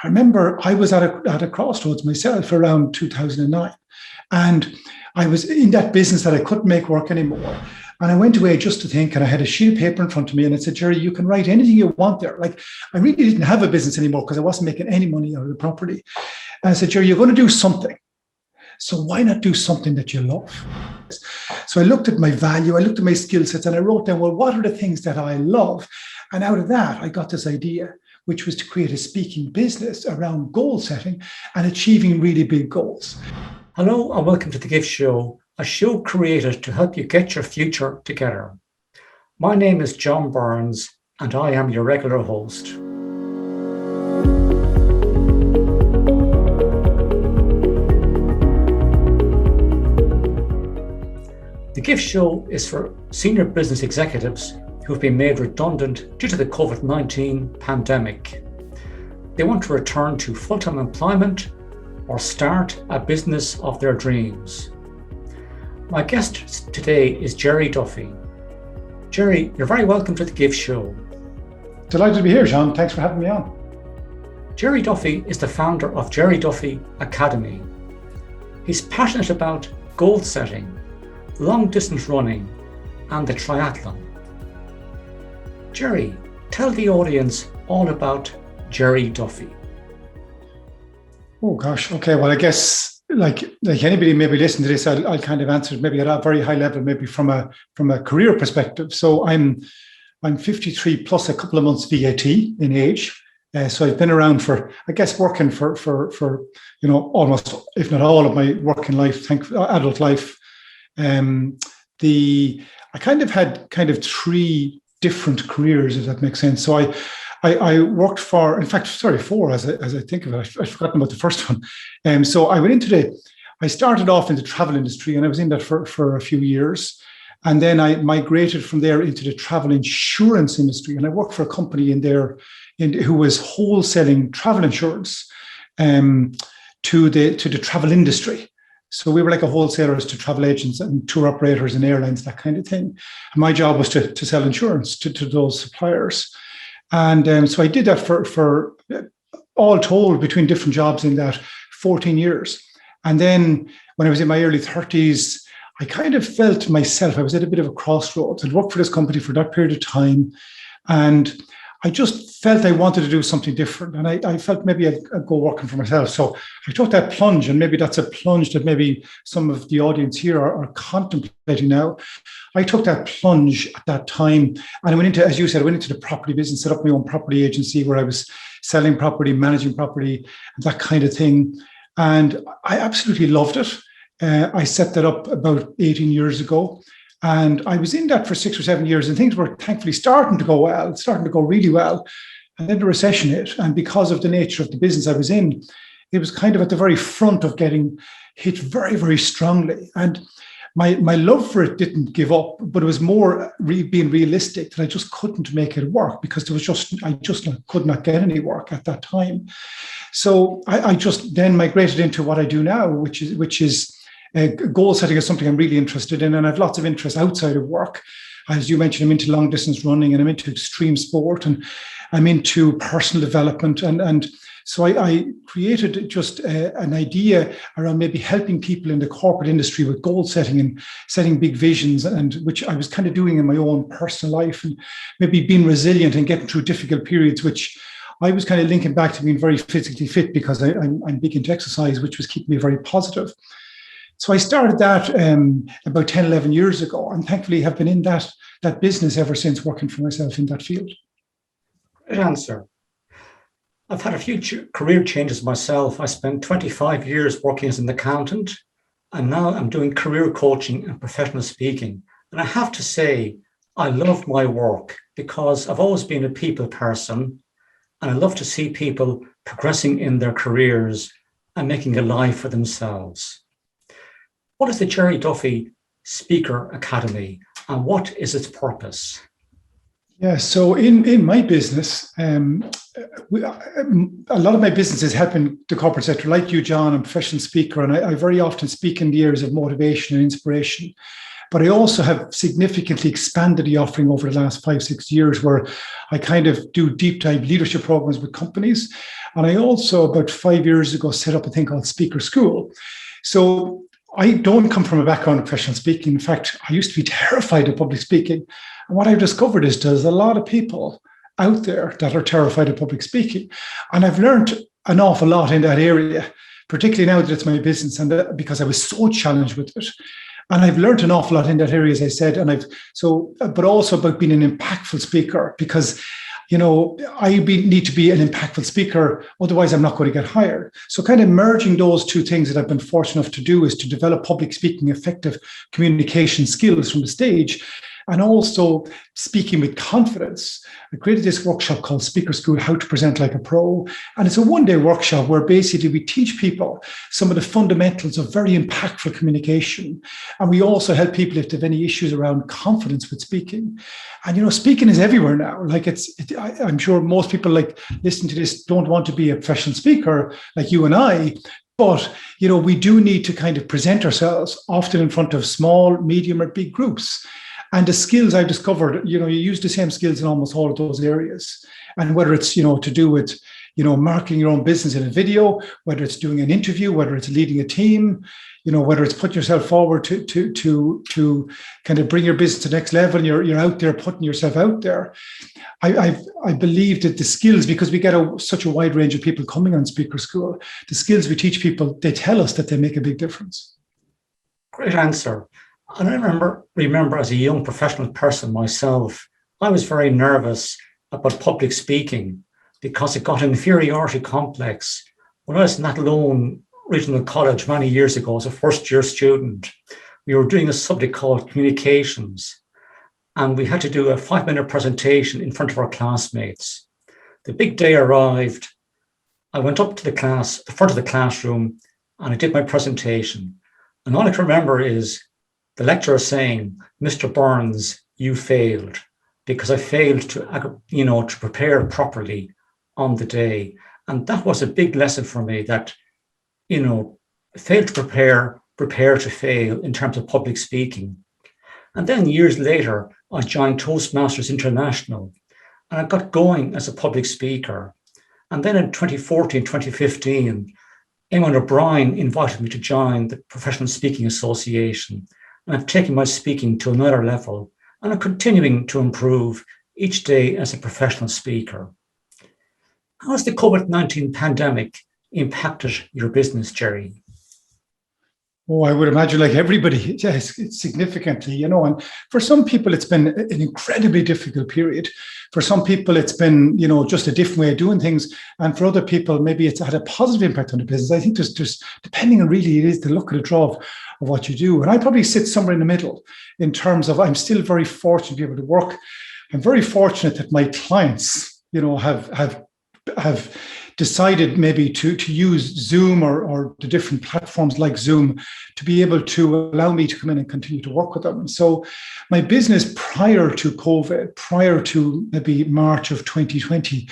I remember I was at a crossroads myself around 2009. And I was in that business that I couldn't make work anymore. And I went away just to think, and I had a sheet of paper in front of me, and I said, Gerry, you can write anything you want there. Like, I really didn't have a business anymore because I wasn't making any money out of the property. And I said, Gerry, you're going to do something. So why not do something that you love? So I looked at my value, I looked at my skill sets, and I wrote down, well, what are the things that I love? And out of that, I got this idea, which was to create a speaking business around goal setting and achieving really big goals. Hello and welcome to the GYFT Show, a show created to help you get your future together. My name is John Burns and I am your regular host. The GYFT Show is for senior business executives who have been made redundant due to the COVID-19 pandemic. They want to return to full-time employment or start a business of their dreams. My guest today is Gerry Duffy. Gerry, you're very welcome to the GYFT Show. Delighted to be here, John. Thanks for having me on. Gerry Duffy is the founder of Gerry Duffy Academy. He's passionate about goal setting, long distance running, and the triathlon. Gerry, tell the audience all about Gerry Duffy. Oh gosh. Okay. Well, I guess like anybody maybe listening to this, I'll kind of answer it maybe at a very high level, maybe from a career perspective. So I'm 53 plus a couple of months VAT in age. So I've been around for, I guess, working for almost, if not all of my working life, adult life. I kind of had three different careers, if that makes sense. So I worked for, in fact, four as I think of it. I've forgotten about the first one. So I started off in the travel industry and I was in that for a few years. And then I migrated from there into the travel insurance industry. And I worked for a company who was wholesaling travel insurance to the travel industry. So we were like a wholesalers to travel agents and tour operators and airlines, that kind of thing. And my job was to sell insurance to those suppliers. And so I did that for all told between different jobs in that 14 years. And then when I was in my early 30s, I kind of felt myself, I was at a bit of a crossroads. I'd worked for this company for that period of time. And I just felt I wanted to do something different. And I felt maybe I'd go working for myself. So I took that plunge, and maybe that's a plunge that maybe some of the audience here are contemplating now. I took that plunge at that time. And I went into, as you said, the property business, set up my own property agency where I was selling property, managing property, and that kind of thing. And I absolutely loved it. I set that up about 18 years ago. And I was in that for 6 or 7 years, and things were thankfully starting to go well, starting to go really well. And then the recession hit. And because of the nature of the business I was in, it was kind of at the very front of getting hit very, very strongly. And my love for it didn't give up, but it was more being realistic that I just couldn't make it work because I could not get any work at that time. So I just then migrated into what I do now, which is goal setting is something I'm really interested in, and I have lots of interest outside of work. As you mentioned, I'm into long distance running, and I'm into extreme sport, and I'm into personal development. And so I created just an idea around maybe helping people in the corporate industry with goal setting and setting big visions, and which I was kind of doing in my own personal life, and maybe being resilient and getting through difficult periods, which I was kind of linking back to being very physically fit because I'm big into exercise, which was keeping me very positive. So I started that about 10, 11 years ago, and thankfully have been in that business ever since, working for myself in that field. Great answer. I've had a few career changes myself. I spent 25 years working as an accountant, and now I'm doing career coaching and professional speaking. And I have to say, I love my work because I've always been a people person, and I love to see people progressing in their careers and making a life for themselves. What is the Gerry Duffy Speaker Academy, and what is its purpose? Yeah, so in my business, a lot of my business is helping the corporate sector, like you, John. I'm a professional speaker, and I very often speak in the areas of motivation and inspiration. But I also have significantly expanded the offering over the last 5-6 years, where I kind of do deep dive leadership programs with companies. And I also, about 5 years ago, set up a thing called Speaker School. So I don't come from a background of professional speaking. In fact, I used to be terrified of public speaking. And what I've discovered is there's a lot of people out there that are terrified of public speaking. And I've learned an awful lot in that area, particularly now that it's my business, and because I was so challenged with it. And I've learned an awful lot in that area, as I said, but also about being an impactful speaker, because need to be an impactful speaker, otherwise I'm not going to get hired. So kind of merging those two things that I've been fortunate enough to do is to develop public speaking, effective communication skills from the stage, and also speaking with confidence. I created this workshop called Speaker School, How to Present Like a Pro. And it's a one-day workshop where basically we teach people some of the fundamentals of very impactful communication. And we also help people if they have any issues around confidence with speaking. And, speaking is everywhere now. Like I'm sure most people listening to this don't want to be a professional speaker like you and I. But, we do need to kind of present ourselves often in front of small, medium, or big groups. And the skills I've discovered, you use the same skills in almost all of those areas. And whether it's, to do with, marketing your own business in a video, whether it's doing an interview, whether it's leading a team, whether it's putting yourself forward to kind of bring your business to the next level, and you're out there putting yourself out there. I believe that the skills, because we get such a wide range of people coming on Speaker School, the skills we teach people, they tell us that they make a big difference. Great answer. And I remember as a young professional person myself, I was very nervous about public speaking because I got an inferiority complex. When I was in Athlone Regional College many years ago as a first-year student, we were doing a subject called communications, and we had to do a 5-minute presentation in front of our classmates. The big day arrived. I went up to the front of the classroom, and I did my presentation. And all I can remember is the lecturer saying, "Mr. Burns, you failed," because I failed to prepare properly on the day. And that was a big lesson for me that, fail to prepare to fail in terms of public speaking. And then years later, I joined Toastmasters International, and I got going as a public speaker. And then in 2014, 2015, Eamon O'Brien invited me to join the Professional Speaking Association. And I've taken my speaking to another level, and I'm continuing to improve each day as a professional speaker. How has the COVID-19 pandemic impacted your business, Gerry? Oh, I would imagine like everybody, yes, significantly, and for some people, it's been an incredibly difficult period. For some people, it's been, just a different way of doing things. And for other people, maybe it's had a positive impact on the business. I think there's depending on really, it is the look at the draw of what you do. And I probably sit somewhere in the middle in terms of, I'm still very fortunate to be able to work. I'm very fortunate that my clients, have decided maybe to use Zoom or the different platforms like Zoom to be able to allow me to come in and continue to work with them. And so my business prior to COVID, prior to maybe March of 2020,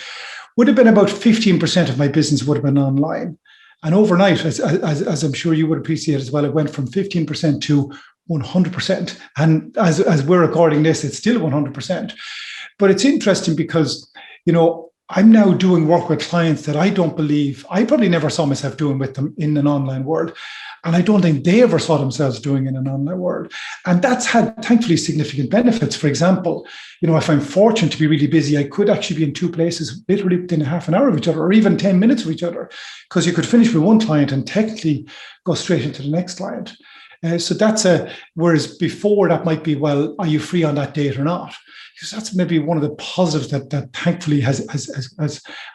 would have been about 15% of my business would have been online. And overnight, as I'm sure you would appreciate as well, it went from 15% to 100%. And as we're recording this, it's still 100%. But it's interesting because, I'm now doing work with clients that I probably never saw myself doing with them in an online world. And I don't think they ever saw themselves doing in an online world. And that's had, thankfully, significant benefits. For example, if I'm fortunate to be really busy, I could actually be in two places literally within half an hour of each other, or even 10 minutes of each other, because you could finish with one client and technically go straight into the next client. So whereas before that might be, well, are you free on that date or not? Because that's maybe one of the positives that thankfully has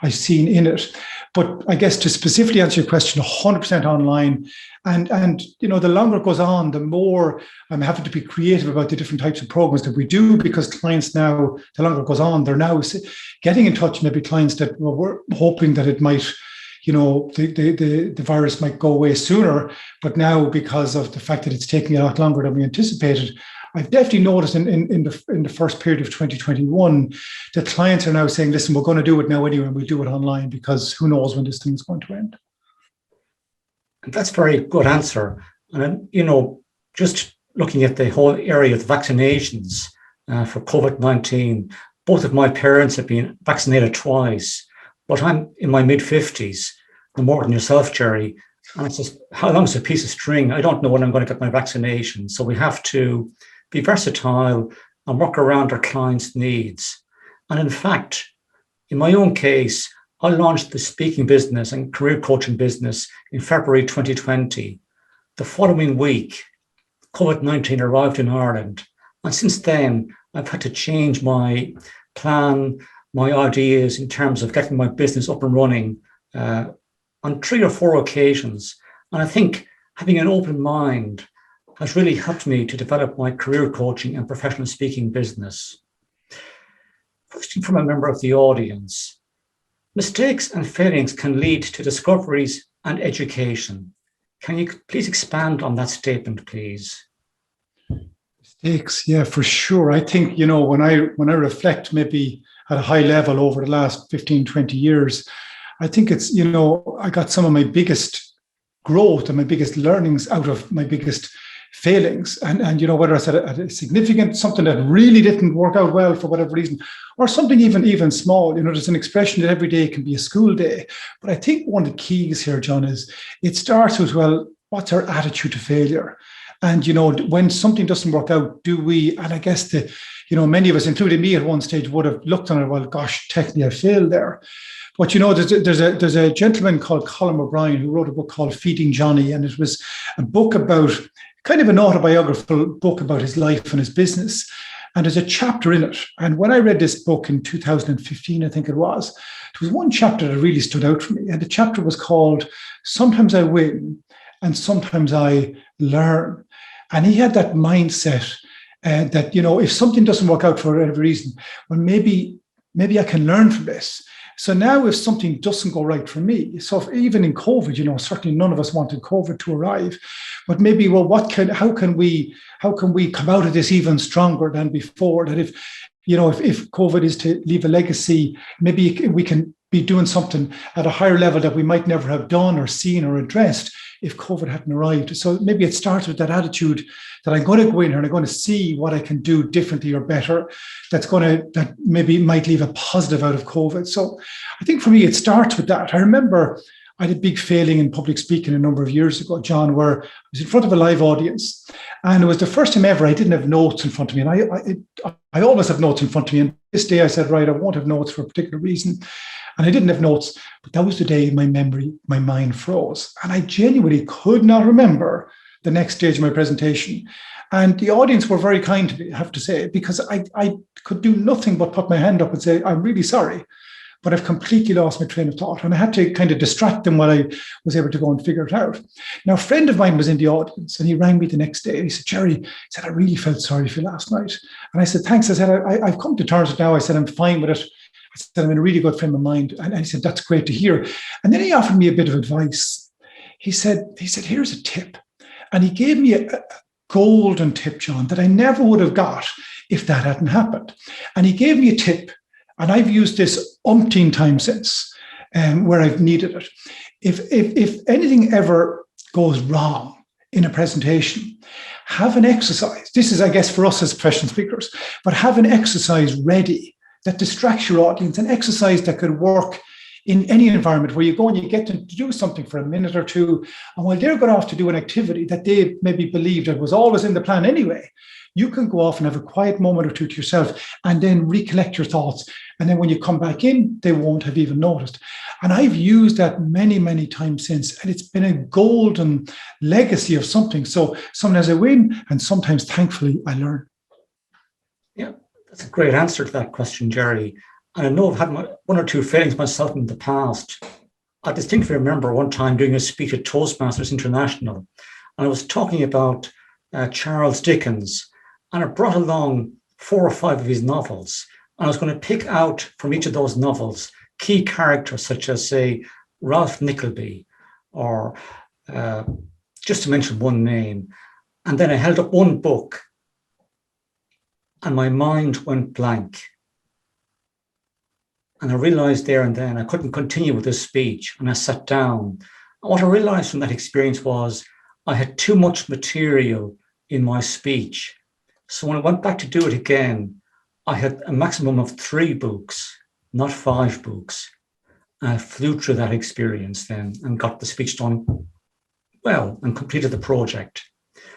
I've seen in it. But I guess to specifically answer your question, 100% online. And the longer it goes on, the more I'm having to be creative about the different types of programs that we do, because clients now, the longer it goes on, they're now getting in touch, maybe clients that were hoping that it might, the virus might go away sooner. But now, because of the fact that it's taking a lot longer than we anticipated, I've definitely noticed in the first period of 2021 that clients are now saying, listen, we're going to do it now anyway, and we'll do it online, because who knows when this thing's going to end. That's a very good answer. And, just looking at the whole area of vaccinations for COVID-19, both of my parents have been vaccinated twice. But I'm in my mid-50s, no more than yourself, Gerry. And it's just, how long is a piece of string? I don't know when I'm going to get my vaccination. So we have to be versatile and work around our clients' needs. And in fact, in my own case, I launched the speaking business and career coaching business in February 2020. The following week, COVID-19 arrived in Ireland. And since then, I've had to change my plan, my ideas in terms of getting my business up and running on 3 or 4 occasions. And I think having an open mind has really helped me to develop my career coaching and professional speaking business. Question from a member of the audience. Mistakes and failings can lead to discoveries and education. Can you please expand on that statement, please? Mistakes, yeah, for sure. I think, when I reflect maybe at a high level over the last 15, 20 years, I think it's, I got some of my biggest growth and my biggest learnings out of my biggest failings. And whether it's at a significant, something that really didn't work out well for whatever reason, or something even small, there's an expression that every day can be a school day. But I think one of the keys here, John, is it starts with, well, what's our attitude to failure? And, when something doesn't work out, do we, and I guess many of us, including me at one stage, would have looked on it, well, gosh, technically I failed there. But, there's a gentleman called Colin O'Brien who wrote a book called Feeding Johnny. And it was a book about, kind of an autobiographical book about his life and his business. And there's a chapter in it. And when I read this book in 2015, I think it was, there was one chapter that really stood out for me. And the chapter was called Sometimes I Win and Sometimes I Learn. And he had that mindset that, if something doesn't work out for whatever reason, well, maybe I can learn from this. So now if something doesn't go right for me, so if, even in COVID, certainly none of us wanted COVID to arrive, but maybe, well, how can we come out of this even stronger than before? That if COVID is to leave a legacy, maybe we can be doing something at a higher level that we might never have done or seen or addressed if COVID hadn't arrived. So maybe it starts with that attitude that I'm going to go in here and I'm going to see what I can do differently or better. That maybe might leave a positive out of COVID. So I think for me, it starts with that. I remember I had a big failing in public speaking a number of years ago, John, where I was in front of a live audience. And it was the first time ever I didn't have notes in front of me. And I always have notes in front of me. And this day I said, right, I won't have notes for a particular reason. And I didn't have notes, but that was the day my mind froze. And I genuinely could not remember the next stage of my presentation. And the audience were very kind to me, I have to say, because I could do nothing but put my hand up and say, I'm really sorry, but I've completely lost my train of thought. And I had to kind of distract them while I was able to go and figure it out. Now, a friend of mine was in the audience and he rang me the next day. And he said, Gerry, I really felt sorry for you last night. And I said, thanks. I said, I've come to terms with it now. I said, I'm fine with it. I said, I'm in a really good frame of mind. And he said, that's great to hear. And then he offered me a bit of advice. He said, here's a tip. And he gave me a golden tip, John, that I never would have got if that hadn't happened. And he gave me a tip, and I've used this umpteen times since, where I've needed it. If anything ever goes wrong in a presentation, have an exercise. This is, I guess, for us as professional speakers, but have an exercise ready that distracts your audience, an exercise that could work in any environment where you go and you get them to do something for a minute or two. And while they're going off to do an activity that they maybe believed that was always in the plan anyway, you can go off and have a quiet moment or two to yourself and then recollect your thoughts. And then when you come back in, they won't have even noticed. And I've used that many, many times since, and it's been a golden legacy of something. So sometimes I win, and sometimes, thankfully, I learn. Yeah, that's a great answer to that question, Gerry. And I know I've had one or two failings myself in the past. I distinctly remember one time doing a speech at Toastmasters International, and I was talking about Charles Dickens, and I brought along 4 or 5 of his novels. And I was going to pick out from each of those novels key characters, such as, say, Ralph Nickleby, or just to mention one name. And then I held up one book, and my mind went blank. And I realized there and then I couldn't continue with this speech, and I sat down. And what I realized from that experience was I had too much material in my speech. So when I went back to do it again, I had a maximum of 3 books, not 5 books. I flew through that experience then and got the speech done well and completed the project.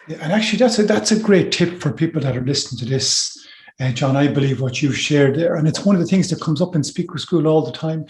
Yeah, and actually, that's a great tip for people that are listening to this, John. I believe what you've shared there, and it's one of the things that comes up in speaker school all the time.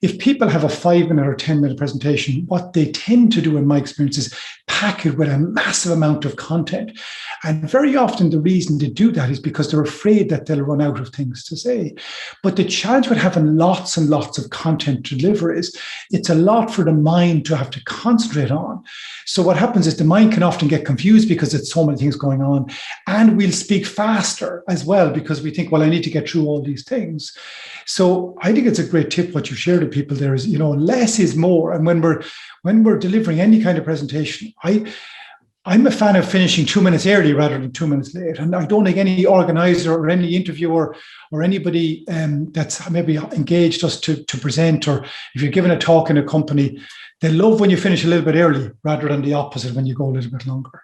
If people have a 5-minute or 10-minute presentation, what they tend to do, in my experience, is pack it with a massive amount of content. And very often the reason they do that is because they're afraid that they'll run out of things to say. But the challenge with having lots and lots of content to deliver is it's a lot for the mind to have to concentrate on. So what happens is the mind can often get confused because it's so many things going on. And we'll speak faster as well because we think, well, I need to get through all these things. So I think it's a great tip what you shared with people there is, less is more. And when we're delivering any kind of presentation, I'm a fan of finishing 2 minutes early rather than 2 minutes late. And I don't think any organizer or any interviewer or anybody that's maybe engaged us to present, or if you're giving a talk in a company, they love when you finish a little bit early rather than the opposite when you go a little bit longer.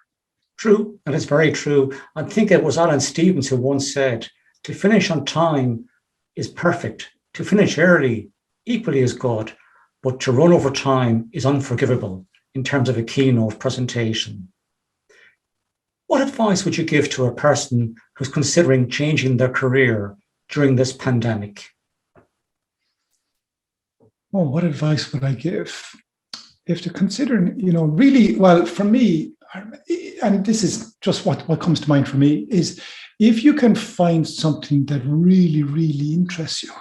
True, and it's very true. I think it was Alan Stevens who once said, to finish on time is perfect. To finish early equally is good, but to run over time is unforgivable in terms of a keynote presentation. What advice would you give to a person who's considering changing their career during this pandemic? Oh, what advice would I give? If they're considering, really, well, for me, and this is just what comes to mind for me, is if you can find something that really, really interests you,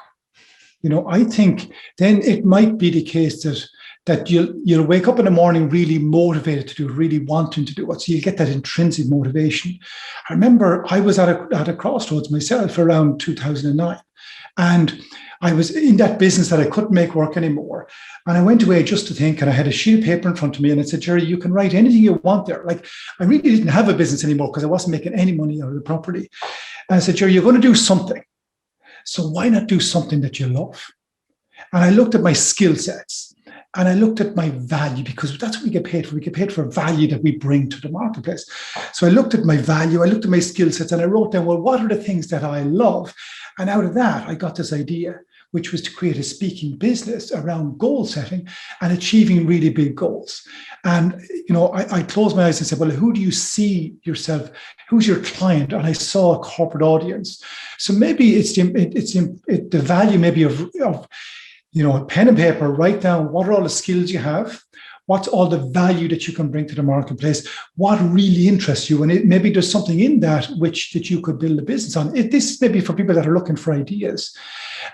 I think then it might be the case that you'll wake up in the morning really motivated to do, really wanting to do it. So you get that intrinsic motivation. I remember I was at a crossroads myself around 2009, and I was in that business that I couldn't make work anymore. And I went away just to think, and I had a sheet of paper in front of me, and it said, Gerry, you can write anything you want there. Like, I really didn't have a business anymore because I wasn't making any money out of the property. And I said, Gerry, you're going to do something. So why not do something that you love? And I looked at my skill sets and I looked at my value, because that's what we get paid for. We get paid for value that we bring to the marketplace. So I looked at my value, I looked at my skill sets, and I wrote down, well, what are the things that I love? And out of that, I got this idea, which was to create a speaking business around goal setting and achieving really big goals. And, I closed my eyes and said, well, who do you see yourself? Who's your client? And I saw a corporate audience. So maybe it's the value maybe of pen and paper, write down what are all the skills you have, what's all the value that you can bring to the marketplace, what really interests you, and maybe there's something in that that you could build a business on. This may be for people that are looking for ideas,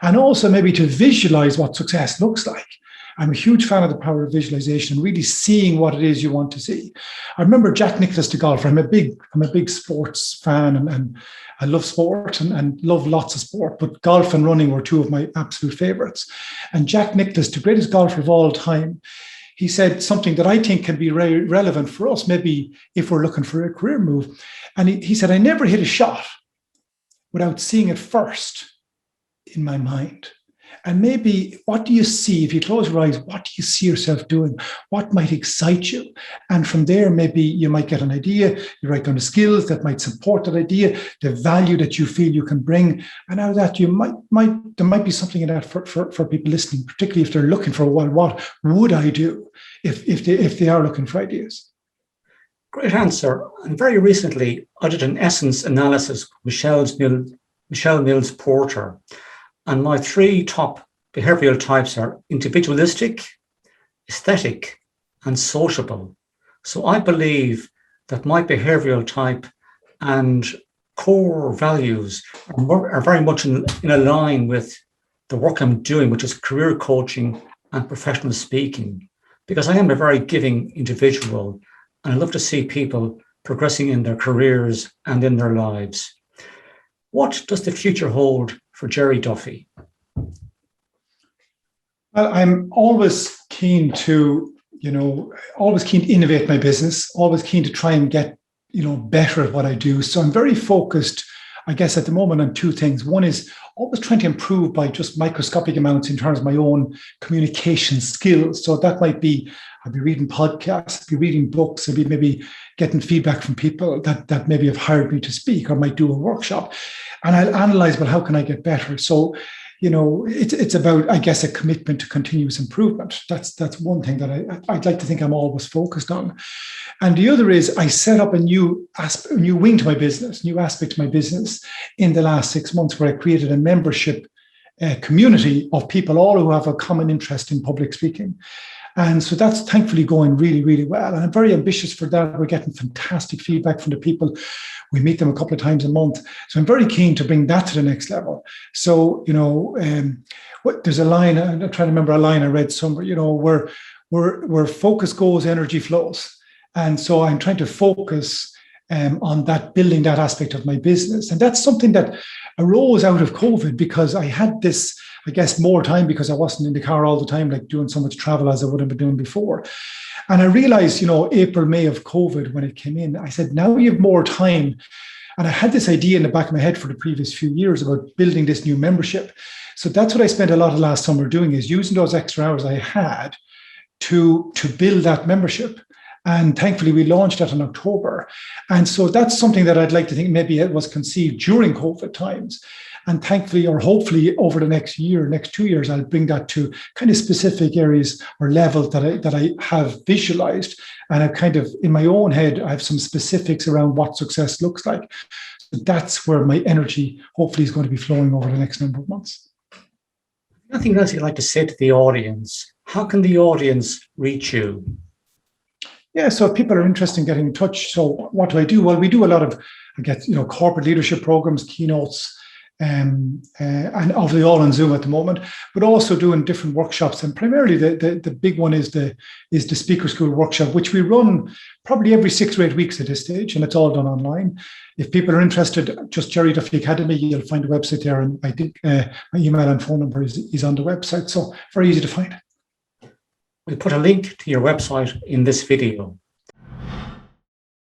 and also maybe to visualize what success looks like. I'm a huge fan of the power of visualization and really seeing what it is you want to see. I remember Jack Nicklaus, the golfer. I'm a big sports fan, and I love sport and love lots of sport, but golf and running were two of my absolute favorites. And Jack Nicklaus, the greatest golfer of all time, he said something that I think can be very relevant for us, maybe if we're looking for a career move. And he said, I never hit a shot without seeing it first in my mind. And maybe what do you see? If you close your eyes, what do you see yourself doing? What might excite you? And from there, maybe you might get an idea. You write down the skills that might support that idea, the value that you feel you can bring. And out of that, there might be something in that for people listening, particularly if they're looking for, well, what would I do if they are looking for ideas? Great answer. And very recently, I did an essence analysis with Michelle Mills Porter. And my 3 top behavioral types are individualistic, aesthetic, and sociable. So I believe that my behavioral type and core values are very much in a line with the work I'm doing, which is career coaching and professional speaking, because I am a very giving individual and I love to see people progressing in their careers and in their lives. What does the future hold for Gerry Duffy? Well, I'm always keen to innovate my business, always keen to try and get, better at what I do. So I'm very focused, I guess, at the moment on 2 things. One is always trying to improve by just microscopic amounts in terms of my own communication skills. So that might be, I'd be reading podcasts, I'd be reading books, I'd be maybe getting feedback from people that maybe have hired me to speak or might do a workshop. And I'll analyze, well, how can I get better? So it's about, I guess, a commitment to continuous improvement. That's one thing that I'd like to think I'm always focused on. And the other is I set up a new wing to my business, new aspect to my business in the last 6 months, where I created a membership community of people, all who have a common interest in public speaking. And so that's thankfully going really, really well. And I'm very ambitious for that. We're getting fantastic feedback from the people. We meet them a couple of times a month. So I'm very keen to bring that to the next level. So, there's a line, I'm trying to remember a line I read somewhere, where focus goes, energy flows. And so I'm trying to focus on that, building that aspect of my business. And that's something that arose out of COVID, because I had this, I guess, more time because I wasn't in the car all the time, like doing so much travel as I would have been doing before. And I realized, April, May of COVID, when it came in, I said, now you have more time. And I had this idea in the back of my head for the previous few years about building this new membership. So that's what I spent a lot of last summer doing, is using those extra hours I had to build that membership. And thankfully, we launched that in October. And so that's something that I'd like to think maybe it was conceived during COVID times. And thankfully, or hopefully over the next 2 years, I'll bring that to kind of specific areas or levels that I have visualized. And I've kind of, in my own head, I have some specifics around what success looks like. So that's where my energy hopefully is going to be flowing over the next number of months. Anything else you'd like to say to the audience? How can the audience reach you? Yeah, so if people are interested in getting in touch, so what do I do? Well, we do a lot of, I guess, corporate leadership programs, keynotes, and obviously all on Zoom at the moment, but also doing different workshops. And primarily the big one is the Speaker School workshop, which we run probably every 6 or 8 weeks at this stage, and it's all done online. If people are interested, just Gerry Duffy Academy, you'll find a website there, and I think my email and phone number is on the website, so very easy to find. We'll put a link to your website in this video.